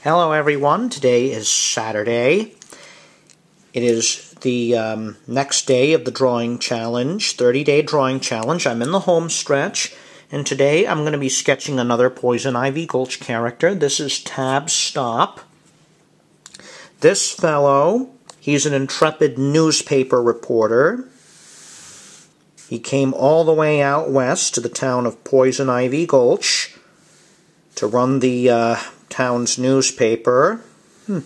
Hello everyone, today is Saturday. It is the next day of the drawing challenge, 30-day drawing challenge. I'm in the home stretch, and today I'm going to be sketching another Poison Ivy Gulch character. This is Tab Stop. This fellow, he's an intrepid newspaper reporter. He came all the way out west to the town of Poison Ivy Gulch to run the town's newspaper. You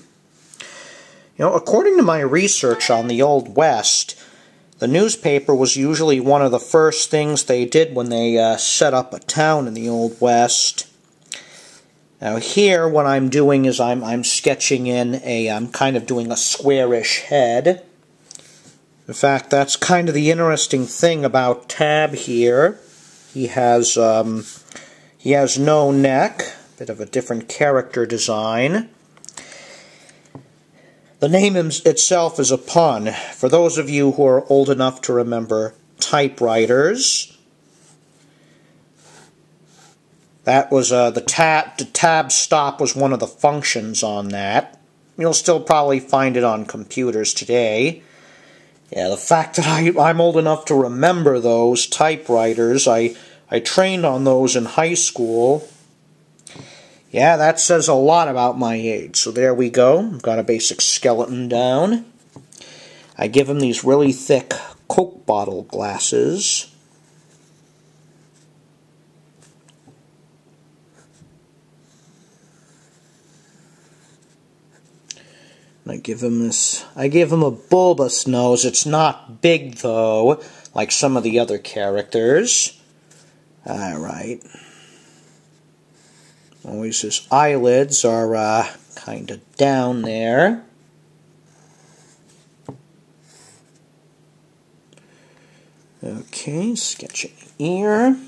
know, according to my research on the Old West, the newspaper was usually one of the first things they did when they set up a town in the Old West. Now here, what I'm doing is I'm sketching in I'm kind of doing a squarish head. In fact, that's kind of the interesting thing about Tab here. He has no neck, bit of a different character design. The name itself is a pun. For those of you who are old enough to remember typewriters, that was the tab stop was one of the functions on that. You'll still probably find it on computers today. Yeah, the fact that I'm old enough to remember those typewriters, I trained on those in high school. Yeah, that says a lot about my age. So there we go. I've got a basic skeleton down. I give him these really thick Coke bottle glasses. I give him a bulbous nose. It's not big, though, like some of the other characters. Alright. Always his eyelids are kind of down there. Okay, sketching ear.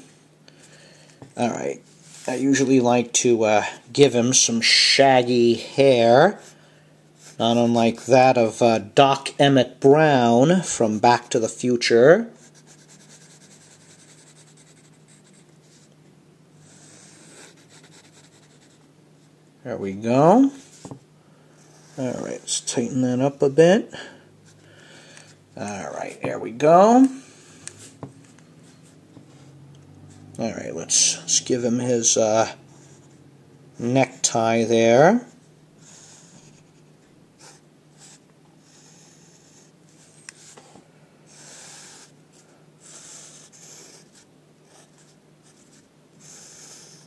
Alright. I usually like to give him some shaggy hair, not unlike that of Doc Emmett Brown from Back to the Future. There we go. Alright, let's tighten that up a bit. Alright, there we go. Alright, let's give him his necktie there.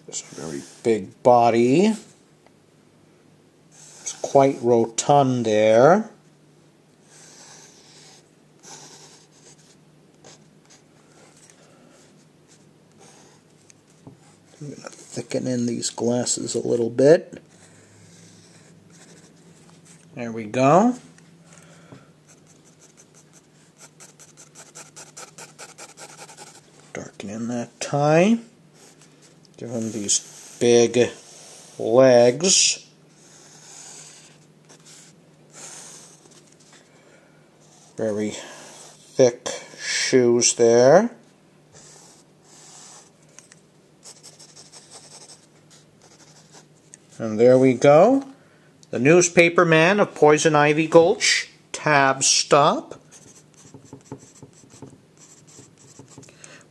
It's a very big body. It's quite rotund there. I'm going to thicken in these glasses a little bit. There we go. Darken in that tie. Give him these big legs. Very thick shoes there. And there we go. The newspaper man of Poison Ivy Gulch, Tab Stop.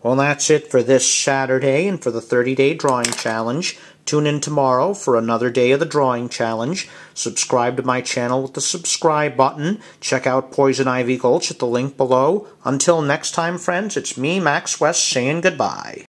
Well, that's it for this Saturday and for the 30-day drawing challenge. Tune in tomorrow for another day of the drawing challenge. Subscribe to my channel with the subscribe button. Check out Poison Ivy Gulch at the link below. Until next time, friends, it's me, Max West, saying goodbye.